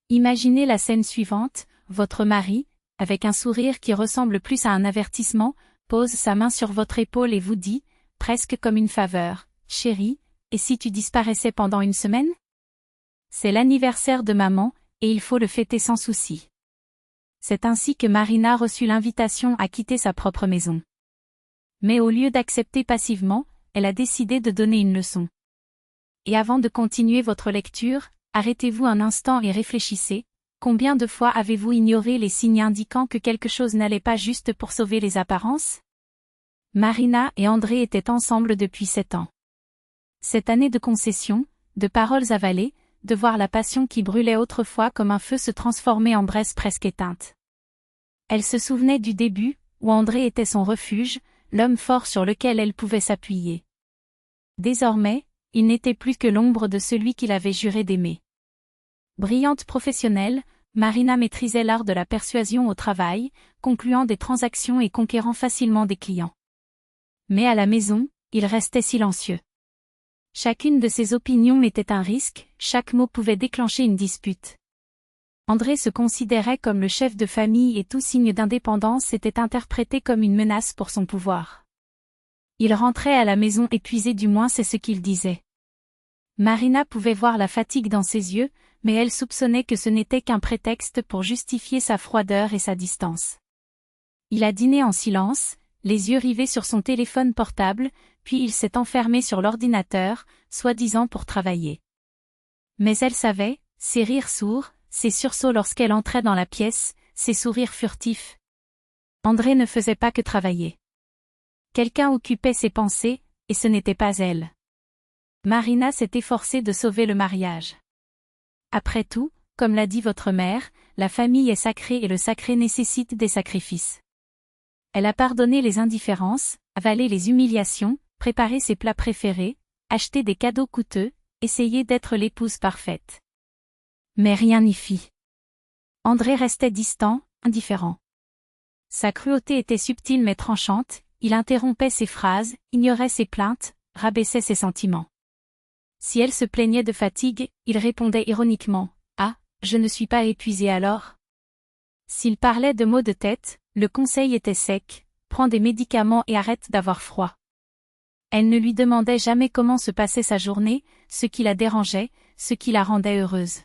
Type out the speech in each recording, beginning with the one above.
Imaginez la scène suivante, votre mari, avec un sourire qui ressemble plus à un avertissement, pose sa main sur votre épaule et vous dit, presque comme une faveur, « Chérie, et si tu disparaissais pendant une semaine ?» C'est l'anniversaire de maman, et il faut le fêter sans souci. C'est ainsi que Marina reçut l'invitation à quitter sa propre maison. Mais au lieu d'accepter passivement, elle a décidé de donner une leçon. Et avant de continuer votre lecture, arrêtez-vous un instant et réfléchissez. Combien de fois avez-vous ignoré les signes indiquant que quelque chose n'allait pas juste pour sauver les apparences? Marina et André étaient ensemble depuis 7 ans. Cette année de concession, de paroles avalées, de voir la passion qui brûlait autrefois comme un feu se transformer en braise presque éteinte. Elle se souvenait du début, où André était son refuge, l'homme fort sur lequel elle pouvait s'appuyer. Désormais, il n'était plus que l'ombre de celui qu'il avait juré d'aimer. Brillante professionnelle, Marina maîtrisait l'art de la persuasion au travail, concluant des transactions et conquérant facilement des clients. Mais à la maison, il restait silencieux. Chacune de ses opinions était un risque, chaque mot pouvait déclencher une dispute. André se considérait comme le chef de famille et tout signe d'indépendance était interprété comme une menace pour son pouvoir. Il rentrait à la maison épuisé, du moins c'est ce qu'il disait. Marina pouvait voir la fatigue dans ses yeux, mais elle soupçonnait que ce n'était qu'un prétexte pour justifier sa froideur et sa distance. Il a dîné en silence, les yeux rivés sur son téléphone portable, puis il s'est enfermé sur l'ordinateur, soi-disant pour travailler. Mais elle savait, ses rires sourds, ses sursauts lorsqu'elle entrait dans la pièce, ses sourires furtifs. André ne faisait pas que travailler. Quelqu'un occupait ses pensées, et ce n'était pas elle. Marina s'est efforcée de sauver le mariage. Après tout, comme l'a dit votre mère, la famille est sacrée et le sacré nécessite des sacrifices. Elle a pardonné les indifférences, avalé les humiliations, préparé ses plats préférés, acheté des cadeaux coûteux, essayé d'être l'épouse parfaite. Mais rien n'y fit. André restait distant, indifférent. Sa cruauté était subtile mais tranchante, il interrompait ses phrases, ignorait ses plaintes, rabaissait ses sentiments. Si elle se plaignait de fatigue, il répondait ironiquement, « Ah, je ne suis pas épuisé alors ?» S'il parlait de maux de tête, le conseil était sec, « Prends des médicaments et arrête d'avoir froid. » Elle ne lui demandait jamais comment se passait sa journée, ce qui la dérangeait, ce qui la rendait heureuse.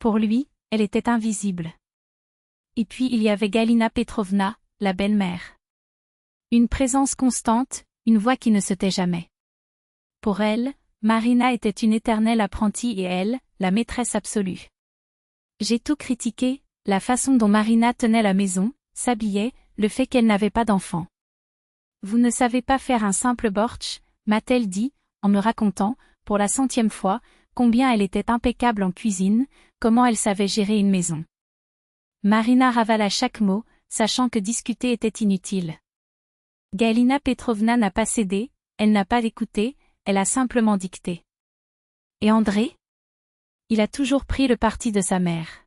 Pour lui, elle était invisible. Et puis il y avait Galina Petrovna, la belle-mère. Une présence constante, une voix qui ne se tait jamais. Pour elle, Marina était une éternelle apprentie et elle, la maîtresse absolue. J'ai tout critiqué, la façon dont Marina tenait la maison, s'habillait, le fait qu'elle n'avait pas d'enfant. Vous ne savez pas faire un simple bortsch, m'a-t-elle dit, en me racontant, pour la 100e fois, combien elle était impeccable en cuisine, comment elle savait gérer une maison. Marina ravala chaque mot, sachant que discuter était inutile. Galina Petrovna n'a pas cédé, elle n'a pas écouté, elle a simplement dicté. Et André? Il a toujours pris le parti de sa mère.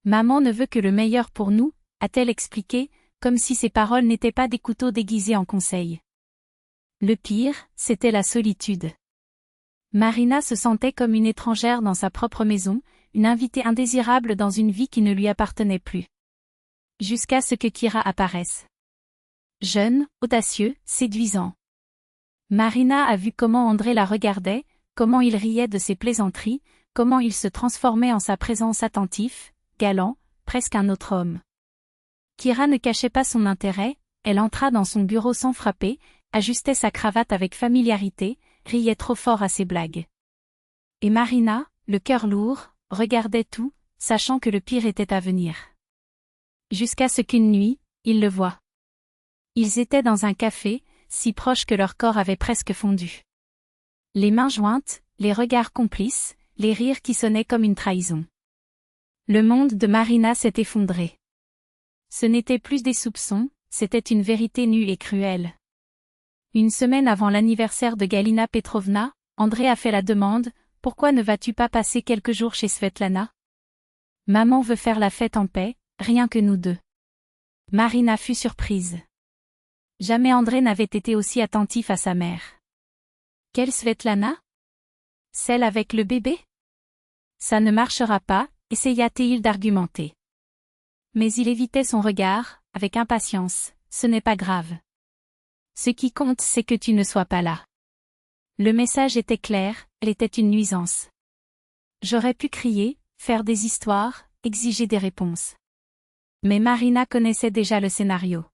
Maman ne veut que le meilleur pour nous, a-t-elle expliqué, comme si ses paroles n'étaient pas des couteaux déguisés en conseils. Le pire, c'était la solitude. Marina se sentait comme une étrangère dans sa propre maison, une invitée indésirable dans une vie qui ne lui appartenait plus. Jusqu'à ce que Kira apparaisse. Jeune, audacieux, séduisant. Marina a vu comment André la regardait, comment il riait de ses plaisanteries, comment il se transformait en sa présence attentif, galant, presque un autre homme. Kira ne cachait pas son intérêt, elle entra dans son bureau sans frapper, ajustait sa cravate avec familiarité, riait trop fort à ses blagues. Et Marina, le cœur lourd, regardait tout, sachant que le pire était à venir. Jusqu'à ce qu'une nuit, il le voit. Ils étaient dans un café, si proches que leur corps avait presque fondu. Les mains jointes, les regards complices, les rires qui sonnaient comme une trahison. Le monde de Marina s'est effondré. Ce n'était plus des soupçons, c'était une vérité nue et cruelle. Une semaine avant l'anniversaire de Galina Petrovna, André a fait la demande, « Pourquoi ne vas-tu pas passer quelques jours chez Svetlana ? Maman veut faire la fête en paix, rien que nous deux. » Marina fut surprise. Jamais André n'avait été aussi attentif à sa mère. Quelle Svetlana ? Celle avec le bébé ? Ça ne marchera pas, essaya-t-il d'argumenter. Mais il évitait son regard, avec impatience. Ce n'est pas grave. Ce qui compte, c'est que tu ne sois pas là. Le message était clair, elle était une nuisance. J'aurais pu crier, faire des histoires, exiger des réponses. Mais Marina connaissait déjà le scénario.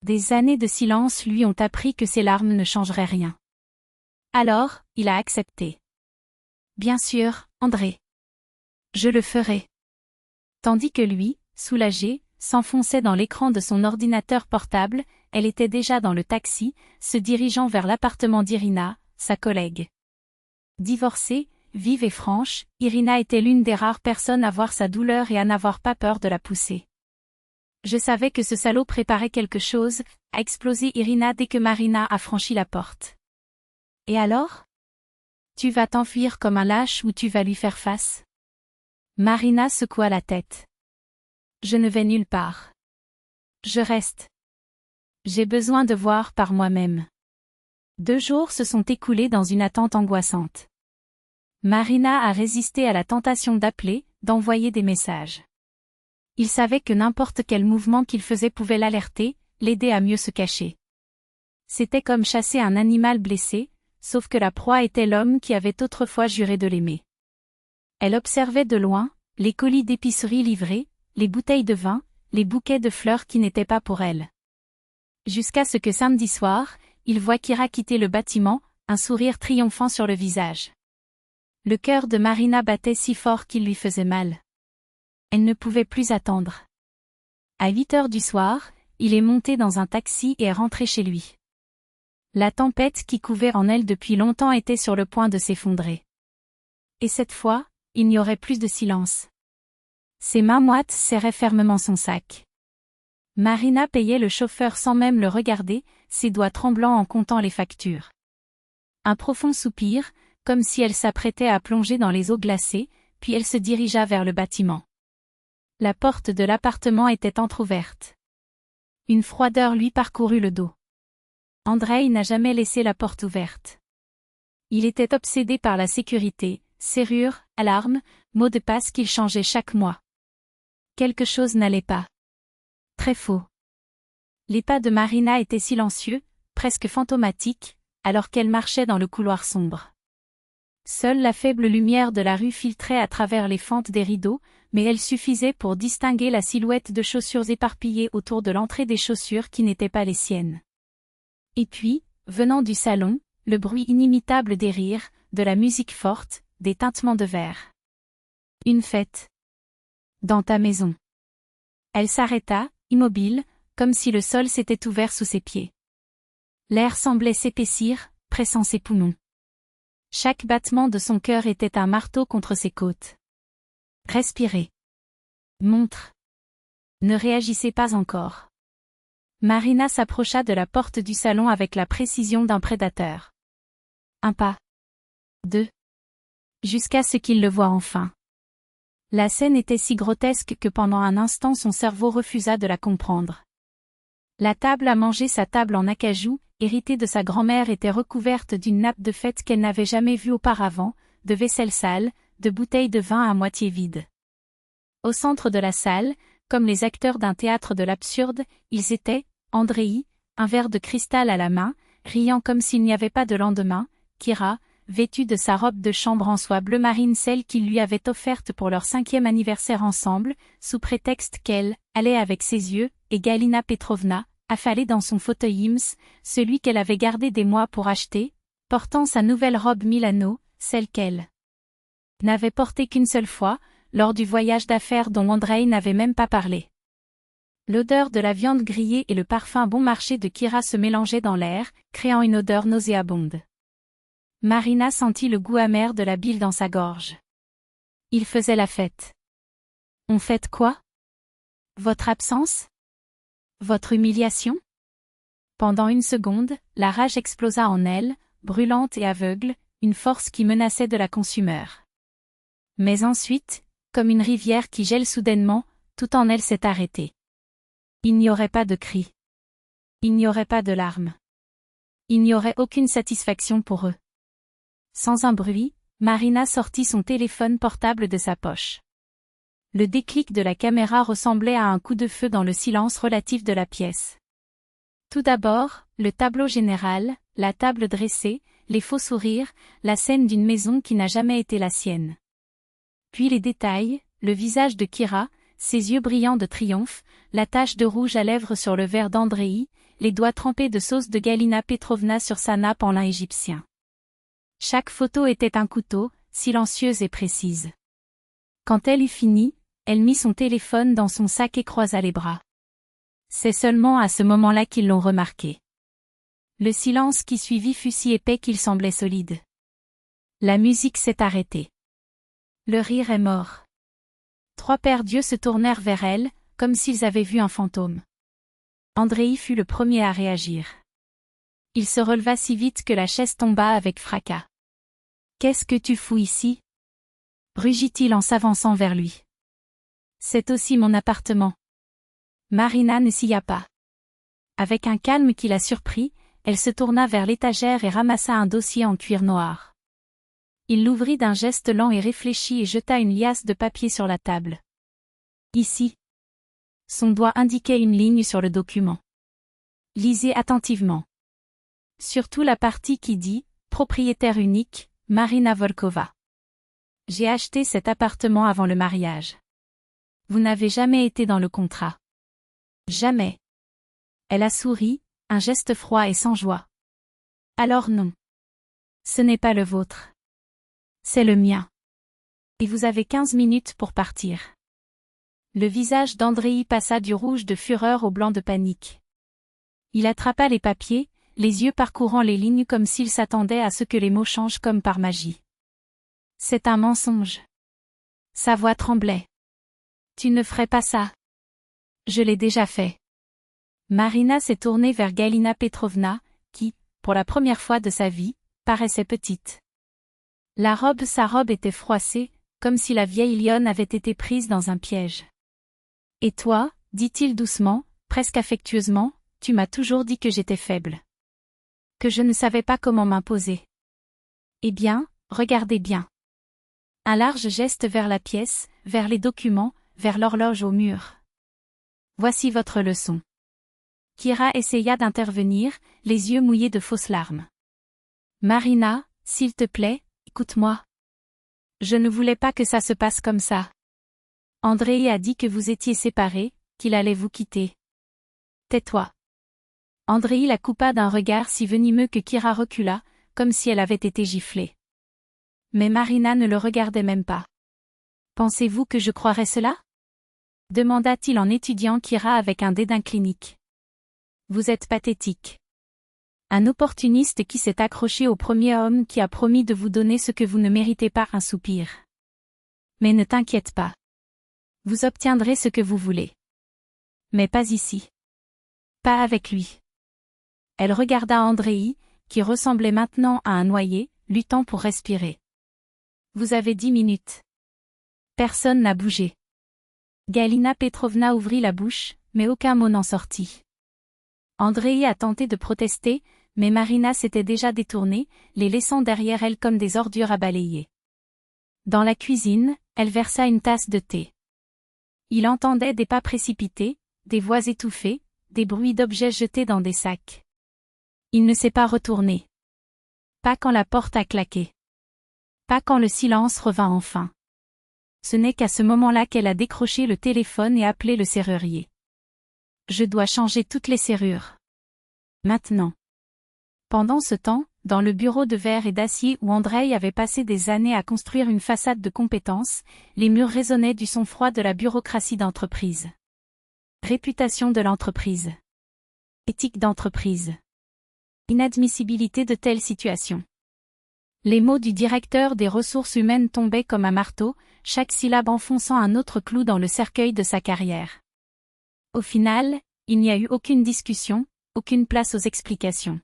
Des années de silence lui ont appris que ses larmes ne changeraient rien. Alors, il a accepté. Bien sûr, André. Je le ferai. Tandis que lui, soulagé, s'enfonçait dans l'écran de son ordinateur portable, elle était déjà dans le taxi, se dirigeant vers l'appartement d'Irina, sa collègue. Divorcée, vive et franche, Irina était l'une des rares personnes à voir sa douleur et à n'avoir pas peur de la pousser. Je savais que ce salaud préparait quelque chose, a explosé Irina dès que Marina a franchi la porte. Et alors? Tu vas t'enfuir comme un lâche ou tu vas lui faire face? Marina secoua la tête. Je ne vais nulle part. Je reste. J'ai besoin de voir par moi-même. 2 jours se sont écoulés dans une attente angoissante. Marina a résisté à la tentation d'appeler, d'envoyer des messages. Il savait que n'importe quel mouvement qu'il faisait pouvait l'alerter, l'aider à mieux se cacher. C'était comme chasser un animal blessé, sauf que la proie était l'homme qui avait autrefois juré de l'aimer. Elle observait de loin, les colis d'épicerie livrés, les bouteilles de vin, les bouquets de fleurs qui n'étaient pas pour elle. Jusqu'à ce que samedi soir, il voit Kira quitter le bâtiment, un sourire triomphant sur le visage. Le cœur de Marina battait si fort qu'il lui faisait mal. Elle ne pouvait plus attendre. À 8 heures du soir, il est monté dans un taxi et est rentré chez lui. La tempête qui couvait en elle depuis longtemps était sur le point de s'effondrer. Et cette fois, il n'y aurait plus de silence. Ses mains moites serraient fermement son sac. Marina payait le chauffeur sans même le regarder, ses doigts tremblants en comptant les factures. Un profond soupir, comme si elle s'apprêtait à plonger dans les eaux glacées, puis elle se dirigea vers le bâtiment. La porte de l'appartement était entr'ouverte. Une froideur lui parcourut le dos. Andrei n'a jamais laissé la porte ouverte. Il était obsédé par la sécurité, serrure, alarme, mots de passe qu'il changeait chaque mois. Quelque chose n'allait pas. Très faux. Les pas de Marina étaient silencieux, presque fantomatiques, alors qu'elle marchait dans le couloir sombre. Seule la faible lumière de la rue filtrait à travers les fentes des rideaux, mais elle suffisait pour distinguer la silhouette de chaussures éparpillées autour de l'entrée des chaussures qui n'étaient pas les siennes. Et puis, venant du salon, le bruit inimitable des rires, de la musique forte, des tintements de verre. Une fête. Dans ta maison. Elle s'arrêta, immobile, comme si le sol s'était ouvert sous ses pieds. L'air semblait s'épaissir, pressant ses poumons. Chaque battement de son cœur était un marteau contre ses côtes. Respirez. Montre. Ne réagissez pas encore. Marina s'approcha de la porte du salon avec la précision d'un prédateur. Un pas. 2. Jusqu'à ce qu'il le voie enfin. La scène était si grotesque que pendant un instant son cerveau refusa de la comprendre. La table à manger, sa table en acajou, héritée de sa grand-mère, était recouverte d'une nappe de fête qu'elle n'avait jamais vue auparavant, de vaisselle sale, de bouteilles de vin à moitié vides. Au centre de la salle, comme les acteurs d'un théâtre de l'absurde, ils étaient, Andrei, un verre de cristal à la main, riant comme s'il n'y avait pas de lendemain, Kira, vêtue de sa robe de chambre en soie bleu marine, celle qu'il lui avait offerte pour leur 5e anniversaire ensemble, sous prétexte qu'elle allait avec ses yeux, et Galina Petrovna, affalée dans son fauteuil Ims, celui qu'elle avait gardé des mois pour acheter, portant sa nouvelle robe Milano, celle qu'elle n'avait portée qu'une seule fois, lors du voyage d'affaires dont Andrei n'avait même pas parlé. L'odeur de la viande grillée et le parfum bon marché de Kira se mélangeaient dans l'air, créant une odeur nauséabonde. Marina sentit le goût amer de la bile dans sa gorge. Il faisait la fête. On fête quoi? Votre absence? Votre humiliation? Pendant une seconde, la rage explosa en elle, brûlante et aveugle, une force qui menaçait de la consumer. Mais ensuite, comme une rivière qui gèle soudainement, tout en elle s'est arrêté. Il n'y aurait pas de cris. Il n'y aurait pas de larmes. Il n'y aurait aucune satisfaction pour eux. Sans un bruit, Marina sortit son téléphone portable de sa poche. Le déclic de la caméra ressemblait à un coup de feu dans le silence relatif de la pièce. Tout d'abord, le tableau général, la table dressée, les faux sourires, la scène d'une maison qui n'a jamais été la sienne. Puis les détails, le visage de Kira, ses yeux brillants de triomphe, la tache de rouge à lèvres sur le verre d'Andreï, les doigts trempés de sauce de Galina Petrovna sur sa nappe en lin égyptien. Chaque photo était un couteau, silencieuse et précise. Quand elle eut fini, elle mit son téléphone dans son sac et croisa les bras. C'est seulement à ce moment-là qu'ils l'ont remarqué. Le silence qui suivit fut si épais qu'il semblait solide. La musique s'est arrêtée. Le rire est mort. 3 paires d'yeux se tournèrent vers elle, comme s'ils avaient vu un fantôme. Andreï fut le premier à réagir. Il se releva si vite que la chaise tomba avec fracas. « Qu'est-ce que tu fous ici ?» rugit-il en s'avançant vers lui. « C'est aussi mon appartement. » Marina ne s'y a pas. Avec un calme qui la surprit, elle se tourna vers l'étagère et ramassa un dossier en cuir noir. Il l'ouvrit d'un geste lent et réfléchi et jeta une liasse de papier sur la table. « Ici. » Son doigt indiquait une ligne sur le document. « Lisez attentivement. Surtout la partie qui dit « Propriétaire unique, Marina Volkova. » J'ai acheté cet appartement avant le mariage. Vous n'avez jamais été dans le contrat. Jamais. Elle a souri, un geste froid et sans joie. Alors non. Ce n'est pas le vôtre. C'est le mien. Et vous avez 15 minutes pour partir. Le visage d'Andreï passa du rouge de fureur au blanc de panique. Il attrapa les papiers, les yeux parcourant les lignes comme s'il s'attendait à ce que les mots changent comme par magie. C'est un mensonge. Sa voix tremblait. Tu ne ferais pas ça. Je l'ai déjà fait. Marina s'est tournée vers Galina Petrovna, qui, pour la première fois de sa vie, paraissait petite. Sa robe était froissée, comme si la vieille lionne avait été prise dans un piège. Et toi, dit-il doucement, presque affectueusement, tu m'as toujours dit que j'étais faible. Que je ne savais pas comment m'imposer. Eh bien, regardez bien. Un large geste vers la pièce, vers les documents, vers l'horloge au mur. Voici votre leçon. Kira essaya d'intervenir, les yeux mouillés de fausses larmes. Marina, s'il te plaît, écoute-moi. Je ne voulais pas que ça se passe comme ça. Andreï a dit que vous étiez séparés, qu'il allait vous quitter. Tais-toi. Andreï la coupa d'un regard si venimeux que Kira recula, comme si elle avait été giflée. Mais Marina ne le regardait même pas. Pensez-vous que je croirais cela ? Demanda-t-il en étudiant Kira avec un dédain clinique. Vous êtes pathétique. Un opportuniste qui s'est accroché au premier homme qui a promis de vous donner ce que vous ne méritez pas, un soupir. Mais ne t'inquiète pas. Vous obtiendrez ce que vous voulez. Mais pas ici. Pas avec lui. Elle regarda Andreï, qui ressemblait maintenant à un noyé, luttant pour respirer. Vous avez 10 minutes. Personne n'a bougé. Galina Petrovna ouvrit la bouche, mais aucun mot n'en sortit. Andreï a tenté de protester, mais Marina s'était déjà détournée, les laissant derrière elle comme des ordures à balayer. Dans la cuisine, elle versa une tasse de thé. Il entendait des pas précipités, des voix étouffées, des bruits d'objets jetés dans des sacs. Il ne s'est pas retourné. Pas quand la porte a claqué. Pas quand le silence revint enfin. Ce n'est qu'à ce moment-là qu'elle a décroché le téléphone et appelé le serrurier. Je dois changer toutes les serrures. Maintenant. Pendant ce temps, dans le bureau de verre et d'acier où Andreï avait passé des années à construire une façade de compétences, les murs résonnaient du son froid de la bureaucratie d'entreprise. Réputation de l'entreprise. Éthique d'entreprise. Inadmissibilité de telles situations. Les mots du directeur des ressources humaines tombaient comme un marteau, chaque syllabe enfonçant un autre clou dans le cercueil de sa carrière. Au final, il n'y a eu aucune discussion, aucune place aux explications.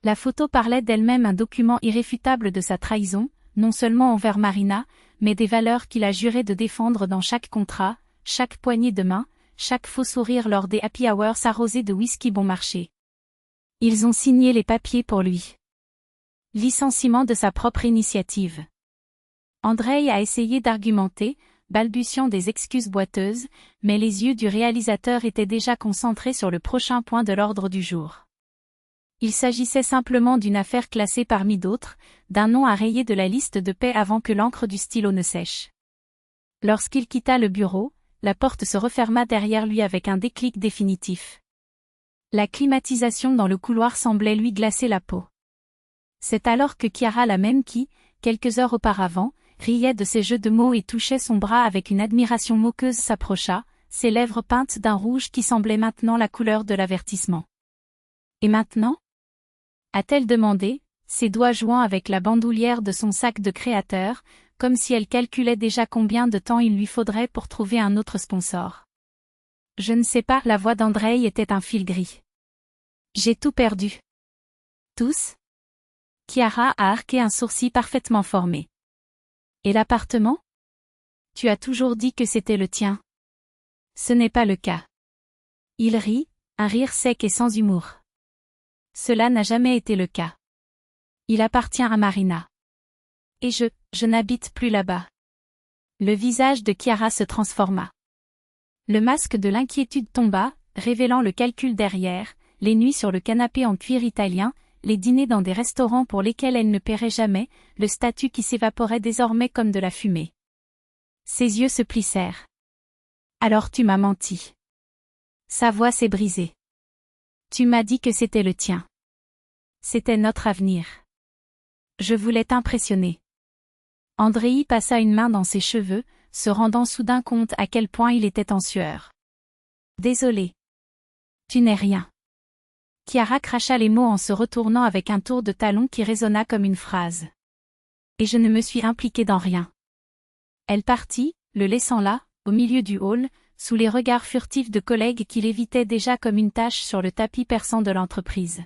La photo parlait d'elle-même, un document irréfutable de sa trahison, non seulement envers Marina, mais des valeurs qu'il a juré de défendre dans chaque contrat, chaque poignée de main, chaque faux sourire lors des happy hours arrosés de whisky bon marché. Ils ont signé les papiers pour lui. Licenciement de sa propre initiative. Andreï a essayé d'argumenter, balbutiant des excuses boiteuses, mais les yeux du réalisateur étaient déjà concentrés sur le prochain point de l'ordre du jour. Il s'agissait simplement d'une affaire classée parmi d'autres, d'un nom à rayer de la liste de paix avant que l'encre du stylo ne sèche. Lorsqu'il quitta le bureau, la porte se referma derrière lui avec un déclic définitif. La climatisation dans le couloir semblait lui glacer la peau. C'est alors que Chiara, la même qui, quelques heures auparavant, riait de ses jeux de mots et touchait son bras avec une admiration moqueuse, s'approcha, ses lèvres peintes d'un rouge qui semblait maintenant la couleur de l'avertissement. « Et maintenant » a-t-elle demandé, ses doigts jouant avec la bandoulière de son sac de créateur, comme si elle calculait déjà combien de temps il lui faudrait pour trouver un autre sponsor. « Je ne sais pas, la voix d'Andreï était un fil gris. J'ai tout perdu. » Tous ? Chiara a arqué un sourcil parfaitement formé. Et l'appartement ? Tu as toujours dit que c'était le tien. Ce n'est pas le cas. Il rit, un rire sec et sans humour. Cela n'a jamais été le cas. Il appartient à Marina. Et je n'habite plus là-bas. Le visage de Chiara se transforma. Le masque de l'inquiétude tomba, révélant le calcul derrière, les nuits sur le canapé en cuir italien, les dîners dans des restaurants pour lesquels elle ne paierait jamais, le statut qui s'évaporait désormais comme de la fumée. Ses yeux se plissèrent. Alors tu m'as menti. Sa voix s'est brisée. Tu m'as dit que c'était le tien. C'était notre avenir. Je voulais t'impressionner. Andreï passa une main dans ses cheveux, se rendant soudain compte à quel point il était en sueur. Désolé. Tu n'es rien. Chiara cracha les mots en se retournant avec un tour de talon qui résonna comme une phrase. Et je ne me suis impliquée dans rien. Elle partit, le laissant là, au milieu du hall, sous les regards furtifs de collègues qui l'évitaient déjà comme une tache sur le tapis perçant de l'entreprise.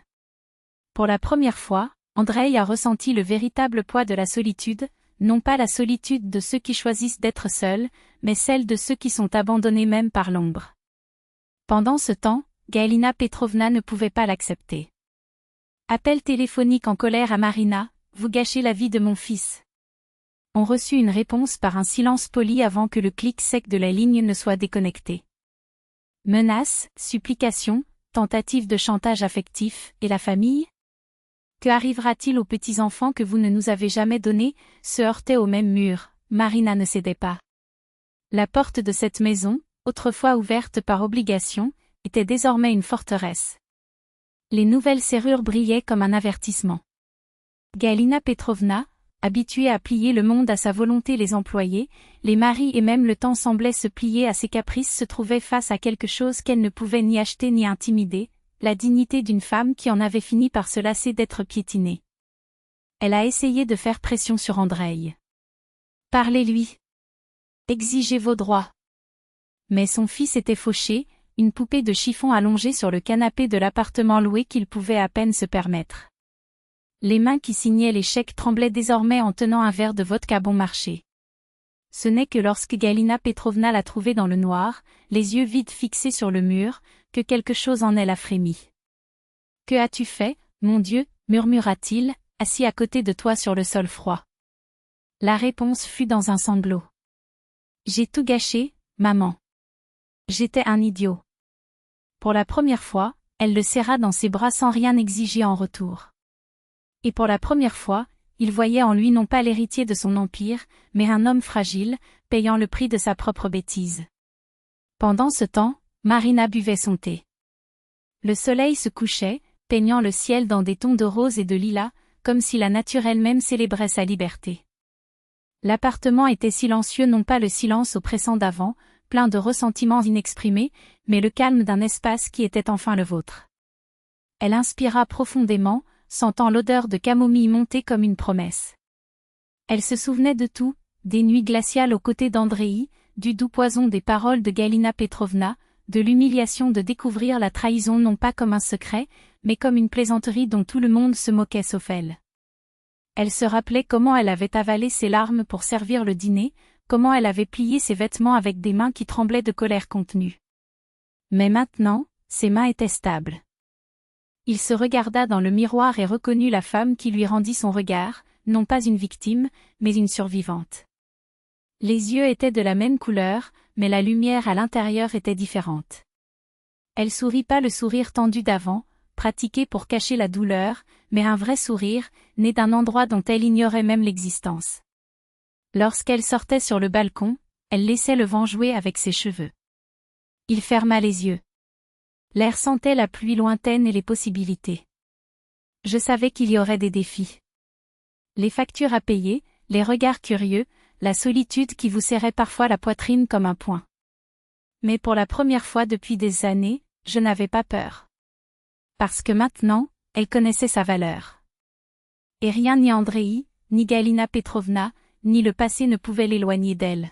Pour la première fois, Andreï a ressenti le véritable poids de la solitude, non pas la solitude de ceux qui choisissent d'être seuls, mais celle de ceux qui sont abandonnés même par l'ombre. Pendant ce temps, Galina Petrovna ne pouvait pas l'accepter. Appel téléphonique en colère à Marina, vous gâchez la vie de mon fils. On reçut une réponse par un silence poli avant que le clic sec de la ligne ne soit déconnecté. Menaces, supplications, tentatives de chantage affectif, et la famille ? Que arrivera-t-il aux petits-enfants que vous ne nous avez jamais donnés, se heurtaient au même mur, Marina ne cédait pas. La porte de cette maison, autrefois ouverte par obligation, était désormais une forteresse. Les nouvelles serrures brillaient comme un avertissement. Galina Petrovna, habituée à plier le monde à sa volonté, les employés, les maris et même le temps semblaient se plier à ses caprices, se trouvait face à quelque chose qu'elle ne pouvait ni acheter ni intimider, la dignité d'une femme qui en avait fini par se lasser d'être piétinée. Elle a essayé de faire pression sur Andreï. Parlez-lui. Exigez vos droits. Mais son fils était fauché, une poupée de chiffon allongée sur le canapé de l'appartement loué qu'il pouvait à peine se permettre. Les mains qui signaient les chèques tremblaient désormais en tenant un verre de vodka bon marché. Ce n'est que lorsque Galina Petrovna l'a trouvé dans le noir, les yeux vides fixés sur le mur, que quelque chose en elle a frémi. « Que as-tu fait, mon Dieu » murmura-t-il, assis à côté de toi sur le sol froid. La réponse fut dans un sanglot. « J'ai tout gâché, maman. J'étais un idiot. » Pour la première fois, elle le serra dans ses bras sans rien exiger en retour. Et pour la première fois, il voyait en lui non pas l'héritier de son empire, mais un homme fragile, payant le prix de sa propre bêtise. Pendant ce temps, Marina buvait son thé. Le soleil se couchait, peignant le ciel dans des tons de rose et de lilas, comme si la nature elle-même célébrait sa liberté. L'appartement était silencieux, non pas le silence oppressant d'avant, plein de ressentiments inexprimés, mais le calme d'un espace qui était enfin le vôtre. Elle inspira profondément, sentant l'odeur de camomille monter comme une promesse. Elle se souvenait de tout, des nuits glaciales aux côtés d'Andreï, du doux poison des paroles de Galina Petrovna, de l'humiliation de découvrir la trahison non pas comme un secret, mais comme une plaisanterie dont tout le monde se moquait sauf elle. Elle se rappelait comment elle avait avalé ses larmes pour servir le dîner, comment elle avait plié ses vêtements avec des mains qui tremblaient de colère contenue. Mais maintenant, ses mains étaient stables. Il se regarda dans le miroir et reconnut la femme qui lui rendit son regard, non pas une victime, mais une survivante. Les yeux étaient de la même couleur, mais la lumière à l'intérieur était différente. Elle sourit pas le sourire tendu d'avant, pratiqué pour cacher la douleur, mais un vrai sourire, né d'un endroit dont elle ignorait même l'existence. Lorsqu'elle sortait sur le balcon, elle laissait le vent jouer avec ses cheveux. Il ferma les yeux. L'air sentait la pluie lointaine et les possibilités. Je savais qu'il y aurait des défis. Les factures à payer, les regards curieux, la solitude qui vous serrait parfois la poitrine comme un poing. Mais pour la première fois depuis des années, je n'avais pas peur. Parce que maintenant, elle connaissait sa valeur. Et rien ni Andreï, ni Galina Petrovna, ni le passé ne pouvaient l'éloigner d'elle.